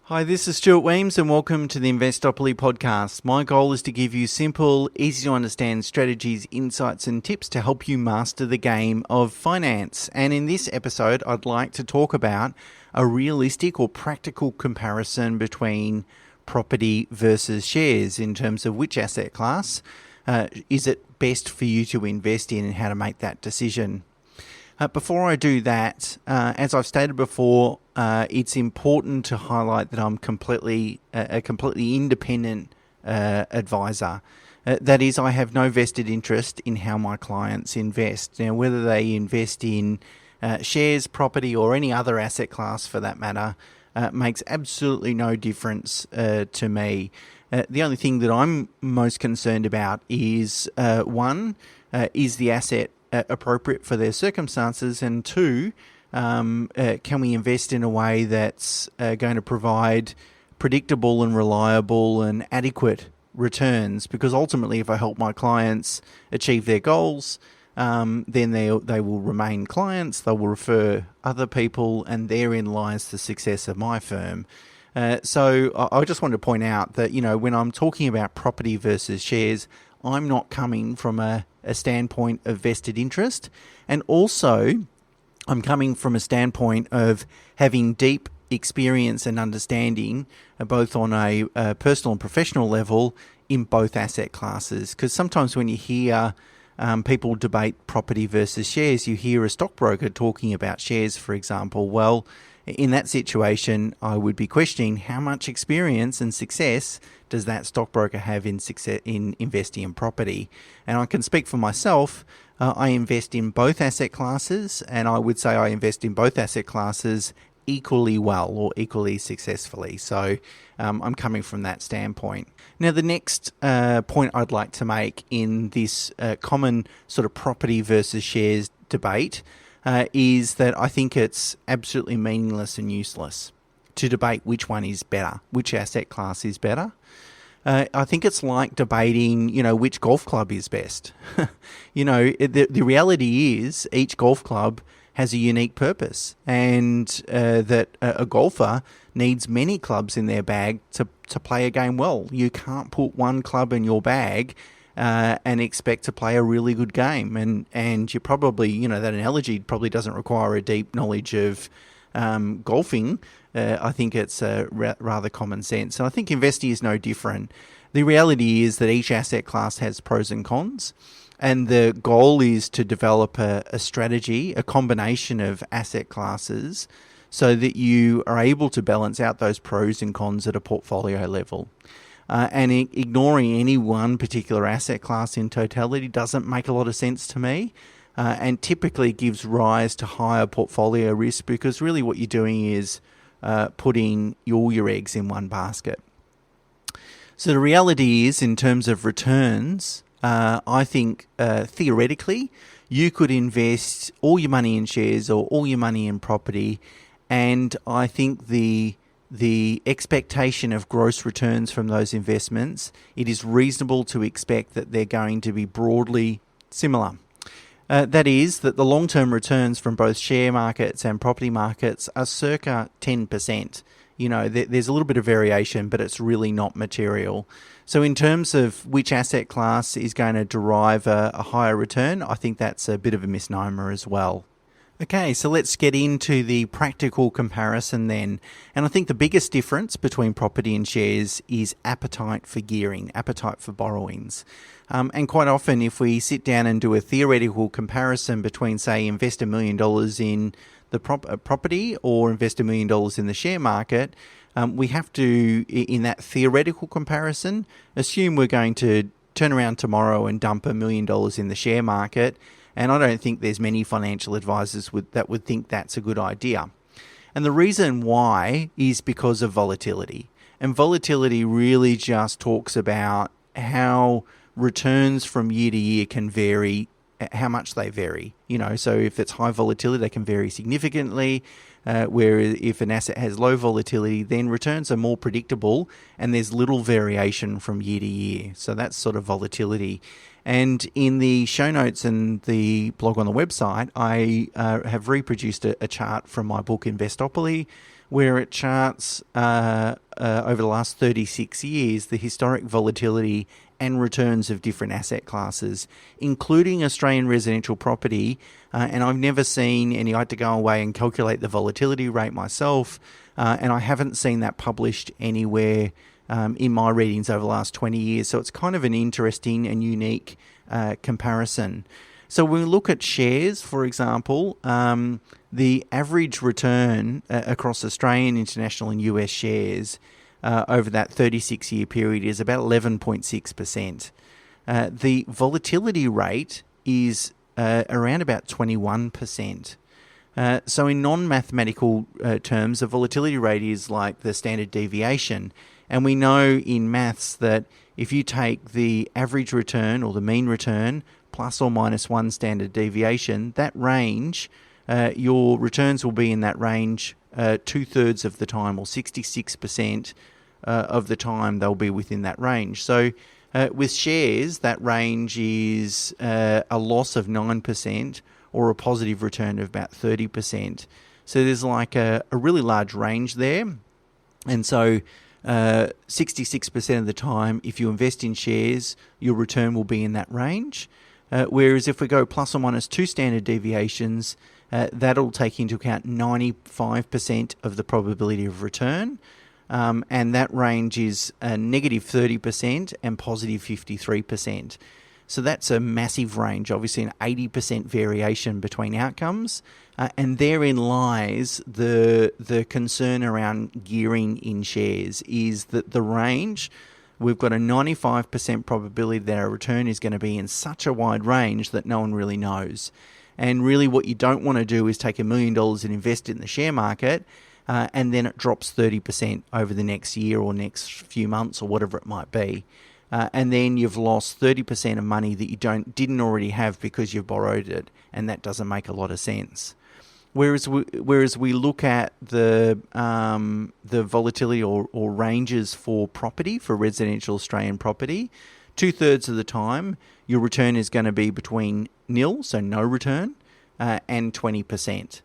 Hi, this is Stuart Weems and welcome to the Investopoly podcast. My goal is to give you simple, easy to understand strategies, insights and tips to help you master the game of finance. And in this episode, I'd like to talk about a realistic or practical comparison between property versus shares in terms of which asset class is it best for you to invest in and how to make that decision. Before I do that, as I've stated before, it's important to highlight that I'm a completely independent advisor. That is, I have no vested interest in how my clients invest. Now, whether they invest in shares, property, or any other asset class for that matter, makes absolutely no difference to me. The only thing that I'm most concerned about is, one, is the asset appropriate for their circumstances, and two, can we invest in a way that's going to provide predictable and reliable and adequate returns? Because ultimately, if I help my clients achieve their goals, then they will remain clients, they will refer other people, and therein lies the success of my firm. So I just want to point out that, when I'm talking about property versus shares, I'm not coming from a standpoint of vested interest, and also I'm coming from a standpoint of having deep experience and understanding, both on a personal and professional level, in both asset classes. Because sometimes when you hear people debate property versus shares, you hear a stockbroker talking about shares, for example. Well, in that situation, I would be questioning how much experience and success does that stockbroker have in investing in property. And I can speak for myself. I invest in both asset classes, and I would say I invest in both asset classes equally well or equally successfully. So I'm coming from that standpoint. Now, the next point I'd like to make in this common sort of property versus shares debate is that I think it's absolutely meaningless and useless to debate which one is better, which asset class is better. I think it's like debating, which golf club is best. The reality is each golf club has a unique purpose, and that a golfer needs many clubs in their bag to play a game well. You can't put one club in your bag and expect to play a really good game. And you probably, that analogy probably doesn't require a deep knowledge of golfing. I think it's rather common sense. And I think investing is no different. The reality is that each asset class has pros and cons. And the goal is to develop a strategy, a combination of asset classes, so that you are able to balance out those pros and cons at a portfolio level. And ignoring any one particular asset class in totality doesn't make a lot of sense to me, and typically gives rise to higher portfolio risk, because really what you're doing is putting all your eggs in one basket. So the reality is, in terms of returns, I think theoretically you could invest all your money in shares or all your money in property, and I think the expectation of gross returns from those investments, it is reasonable to expect that they're going to be broadly similar. That is, that the long-term returns from both share markets and property markets are circa 10%. There's a little bit of variation, but it's really not material. So in terms of which asset class is going to derive a higher return, I think that's a bit of a misnomer as well. Okay, so let's get into the practical comparison then. And I think the biggest difference between property and shares is appetite for gearing, appetite for borrowings. And quite often, if we sit down and do a theoretical comparison between, say, invest $1 million in the property or invest $1 million in the share market, we have to, in that theoretical comparison, assume we're going to turn around tomorrow and dump $1 million in the share market. And I don't think there's many financial advisors that would think that's a good idea. And the reason why is because of volatility. And volatility really just talks about how returns from year to year can vary, how much they vary. So if it's high volatility, they can vary significantly. Whereas if an asset has low volatility, then returns are more predictable and there's little variation from year to year. So that's sort of volatility. And in the show notes and the blog on the website, I have reproduced a chart from my book Investopoly, where it charts over the last 36 years the historic volatility and returns of different asset classes, including Australian residential property. And I've never seen any. I had to go away and calculate the volatility rate myself, and I haven't seen that published anywhere in my readings over the last 20 years. So it's kind of an interesting and unique comparison. So when we look at shares, for example, the average return across Australian, international and US shares over that 36-year period is about 11.6%. The volatility rate is around about 21%. So in non-mathematical terms, the volatility rate is like the standard deviation. And we know in maths that if you take the average return or the mean return plus or minus one standard deviation, that range, your returns will be in that range 2/3 of the time, or 66% of the time they'll be within that range. So with shares, that range is a loss of 9% or a positive return of about 30%. So there's like a really large range there. And so 66% of the time, if you invest in shares, your return will be in that range. Whereas if we go plus or minus 2 standard deviations, that'll take into account 95% of the probability of return. And that range is negative 30% and positive 53%. So that's a massive range, obviously an 80% variation between outcomes. And therein lies the concern around gearing in shares, is that the range, we've got a 95% probability that our return is going to be in such a wide range that no one really knows. And really what you don't want to do is take $1 million and invest it in the share market, and then it drops 30% over the next year or next few months or whatever it might be. And then you've lost 30% of money that you didn't already have because you've borrowed it, and that doesn't make a lot of sense. Whereas we look at the volatility or ranges for property, for residential Australian property, 2/3 of the time your return is going to be between nil, so no return, and 20%.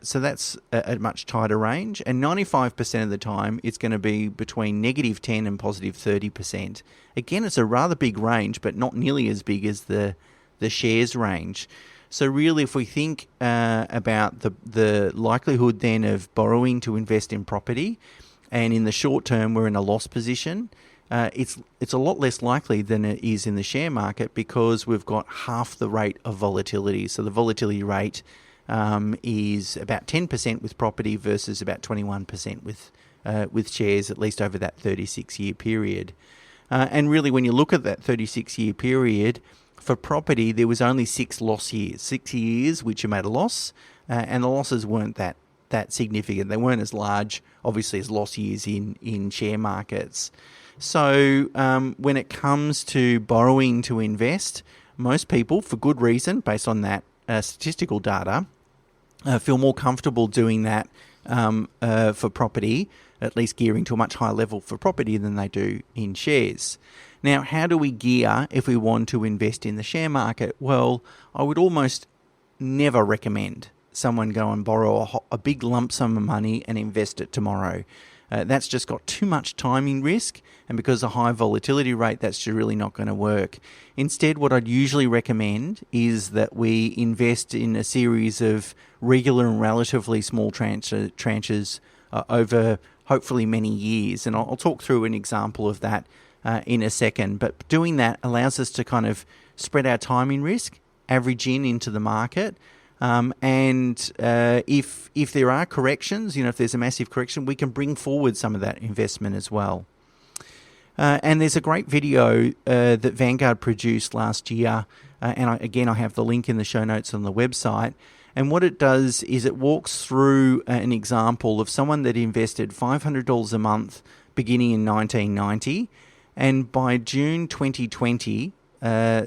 So that's a much tighter range. And 95% of the time, it's going to be between negative 10 and positive 30%. Again, it's a rather big range, but not nearly as big as the shares range. So really, if we think about the likelihood then of borrowing to invest in property, and in the short term we're in a loss position, it's a lot less likely than it is in the share market, because we've got half the rate of volatility. So the volatility rate is about 10% with property versus about 21% with shares, at least over that 36-year period. And really, when you look at that 36-year period, for property, there was only 6 loss years, 6 years which you made a loss, and the losses weren't that significant. They weren't as large, obviously, as loss years in share markets. So when it comes to borrowing to invest, most people, for good reason, based on that statistical data, feel more comfortable doing that for property, at least gearing to a much higher level for property than they do in shares. Now, how do we gear if we want to invest in the share market? Well, I would almost never recommend someone go and borrow a big lump sum of money and invest it tomorrow. That's just got too much timing risk, and because of high volatility rate, that's just really not going to work. Instead, what I'd usually recommend is that we invest in a series of regular and relatively small tranches over hopefully many years. And I'll talk through an example of that in a second. But doing that allows us to kind of spread our timing risk, average into the market. And if there are corrections, if there's a massive correction, we can bring forward some of that investment as well. And there's a great video that Vanguard produced last year, and I have the link in the show notes on the website. And what it does is it walks through an example of someone that invested $500 a month beginning in 1990, and by June 2020,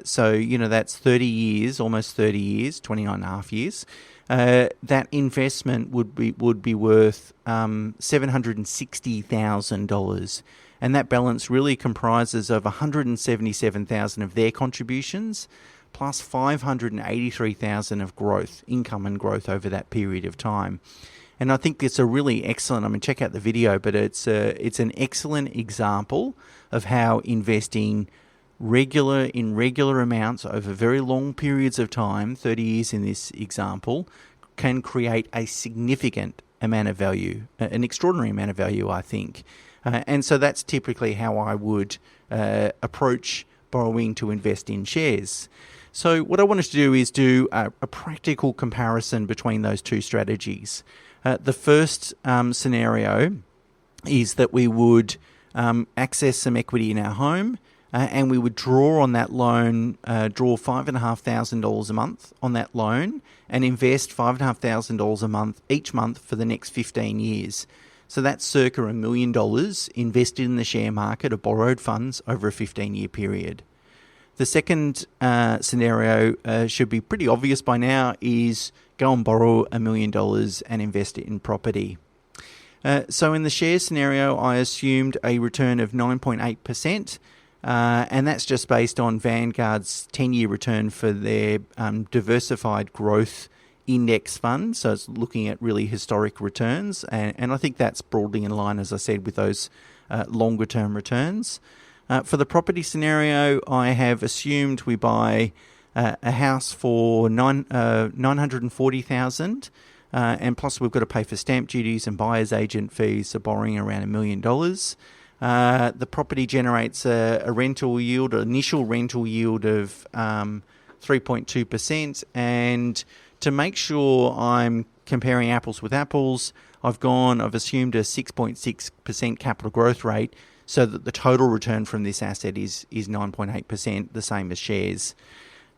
so that's 30 years, almost 30 years, 29 and a half years, that investment would be worth $760,000. And that balance really comprises of $177,000 of their contributions, plus $583,000 of growth, income and growth over that period of time. And I think it's a really excellent, check out the video, but it's an excellent example of how investing in regular amounts over very long periods of time, 30 years in this example, can create a significant amount of value, an extraordinary amount of value, I think. And so that's typically how I would approach borrowing to invest in shares. So what I wanted to do is do a practical comparison between those two strategies. The first scenario is that we would access some equity in our home, and we would draw on that loan, draw $5,500 a month on that loan, and invest $5,500 a month each month for the next 15 years. So that's circa $1 million invested in the share market of borrowed funds over a 15-year period. The second scenario should be pretty obvious by now, is go and borrow $1 million and invest it in property. So in the share scenario, I assumed a return of 9.8%, and that's just based on Vanguard's 10-year return for their diversified growth index fund. So it's looking at really historic returns, and I think that's broadly in line, as I said, with those longer-term returns. For the property scenario, I have assumed we buy a house for $940,000, and plus we've got to pay for stamp duties and buyer's agent fees, so borrowing around $1 million. The property generates a rental yield, an initial rental yield of 3.2%, and to make sure I'm comparing apples with apples, I've assumed a 6.6% capital growth rate, so that the total return from this asset is 9.8%, the same as shares.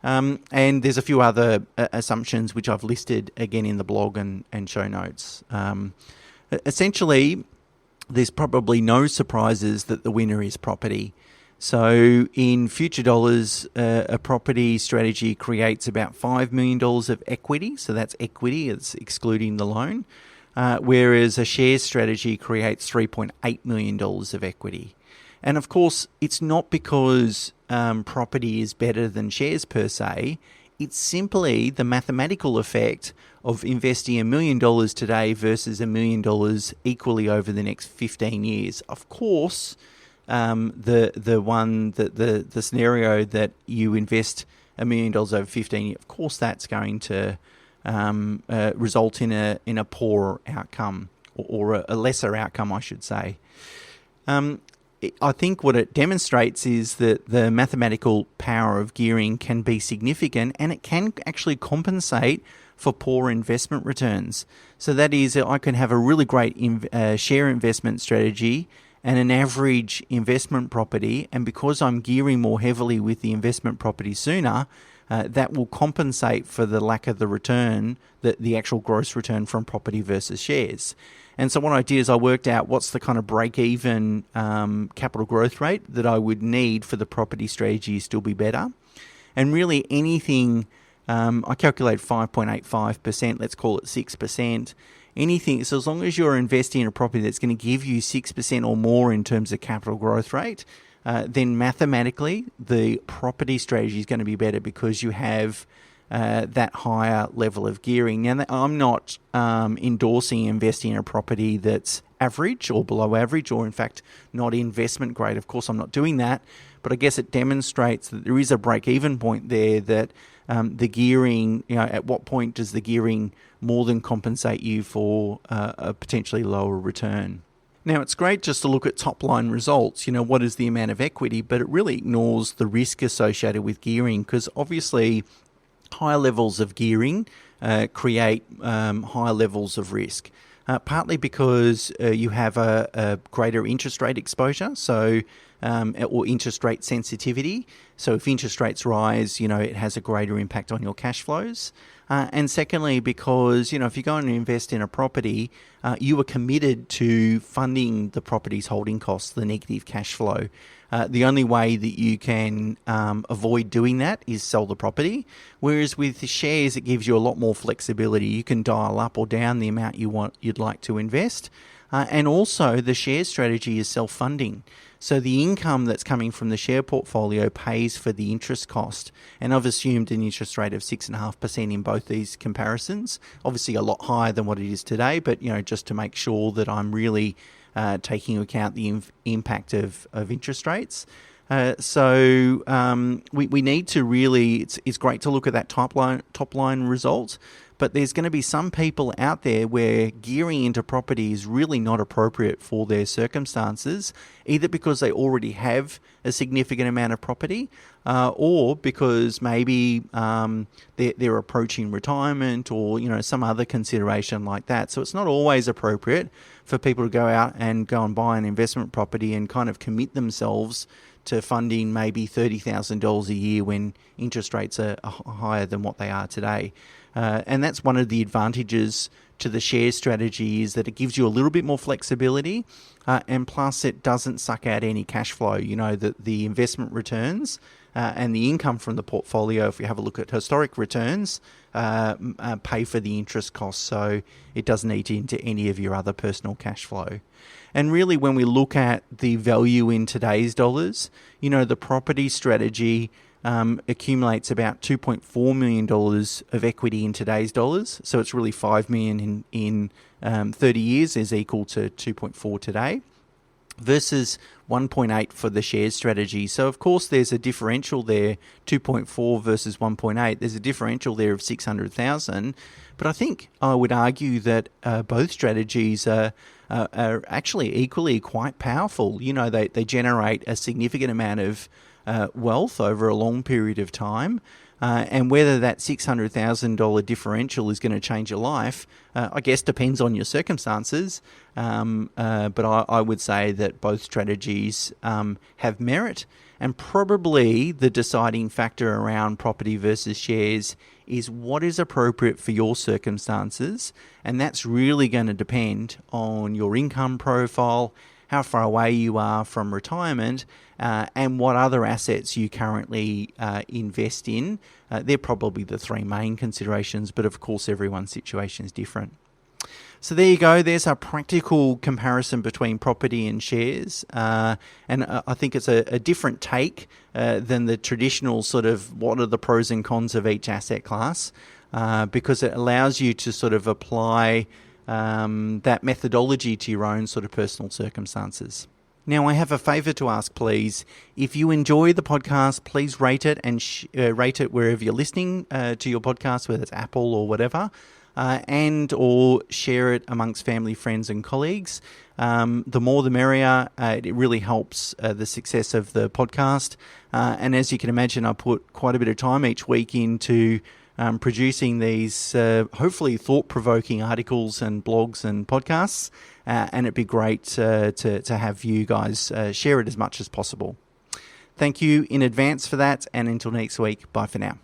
And there's a few other assumptions which I've listed again in the blog and show notes. Essentially, there's probably no surprises that the winner is property. So in future dollars, a property strategy creates about $5 million of equity. So that's equity, it's excluding the loan. Whereas a shares strategy creates $3.8 million of equity. And of course, it's not because property is better than shares per se. It's simply the mathematical effect of investing $1 million today versus $1 million equally over the next 15 years. Of course, the scenario that you invest $1 million over 15 years, of course, that's going to result in a poorer outcome, or a lesser outcome, I should say. I think what it demonstrates is that the mathematical power of gearing can be significant, and it can actually compensate for poor investment returns. So that is, I can have a really great share investment strategy and an average investment property, and because I'm gearing more heavily with the investment property sooner, that will compensate for the lack of the return, the actual gross return from property versus shares. And so what I did is I worked out what's the kind of break-even capital growth rate that I would need for the property strategy to still be better. And really anything, I calculate 5.85%, let's call it 6%. Anything, so as long as you're investing in a property that's going to give you 6% or more in terms of capital growth rate, then mathematically the property strategy is going to be better because you have that higher level of gearing. Now, I'm not endorsing investing in a property that's average or below average, or in fact not investment grade. Of course, I'm not doing that, but I guess it demonstrates that there is a break-even point there, that the gearing, at what point does the gearing more than compensate you for a potentially lower return? Now, it's great just to look at top-line results, what is the amount of equity, but it really ignores the risk associated with gearing, because obviously higher levels of gearing create higher levels of risk, partly because you have a greater interest rate exposure, or interest rate sensitivity. So if interest rates rise, it has a greater impact on your cash flows. And secondly, because, if you go and invest in a property, you are committed to funding the property's holding costs, the negative cash flow. The only way that you can avoid doing that is sell the property. Whereas with the shares, it gives you a lot more flexibility. You can dial up or down the amount you'd like to invest. And also the share strategy is self-funding. So the income that's coming from the share portfolio pays for the interest cost. And I've assumed an interest rate of 6.5% in both these comparisons. Obviously a lot higher than what it is today, but just to make sure that I'm really taking into account the impact of interest rates. So we need to really, it's great to look at that top line result, but there's going to be some people out there where gearing into property is really not appropriate for their circumstances, either because they already have a significant amount of property, or because maybe they're approaching retirement, or some other consideration like that. So it's not always appropriate for people to go out and buy an investment property and kind of commit themselves to funding maybe $30,000 a year when interest rates are higher than what they are today. And that's one of the advantages to the share strategy, is that it gives you a little bit more flexibility, and plus it doesn't suck out any cash flow. The investment returns and the income from the portfolio, if we have a look at historic returns, pay for the interest costs, so it doesn't eat into any of your other personal cash flow. And really, when we look at the value in today's dollars, the property strategy accumulates about $2.4 million of equity in today's dollars. So it's really $5 million in 30 years is equal to 2.4 today, versus 1.8 for the shares strategy. So of course there's a differential there, 2.4 versus 1.8. There's a differential there of 600,000. But I think I would argue that both strategies are actually equally quite powerful. They generate a significant amount of wealth over a long period of time. And whether that $600,000 differential is going to change your life, I guess depends on your circumstances. But I would say that both strategies have merit, and probably the deciding factor around property versus shares is what is appropriate for your circumstances. And that's really going to depend on your income profile, how far away you are from retirement, and what other assets you currently invest in. They're probably the three main considerations, but of course everyone's situation is different. So there you go. There's a practical comparison between property and shares. And I think it's a different take than the traditional sort of what are the pros and cons of each asset class, because it allows you to sort of apply that methodology to your own sort of personal circumstances. Now, I have a favour to ask, please. If you enjoy the podcast, please rate it and rate it wherever you're listening to your podcast, whether it's Apple or whatever, and or share it amongst family, friends and colleagues. The more the merrier. It really helps the success of the podcast. And as you can imagine, I put quite a bit of time each week into producing these hopefully thought-provoking articles and blogs and podcasts, and it'd be great to have you guys share it as much as possible. Thank you in advance for that, and until next week, bye for now.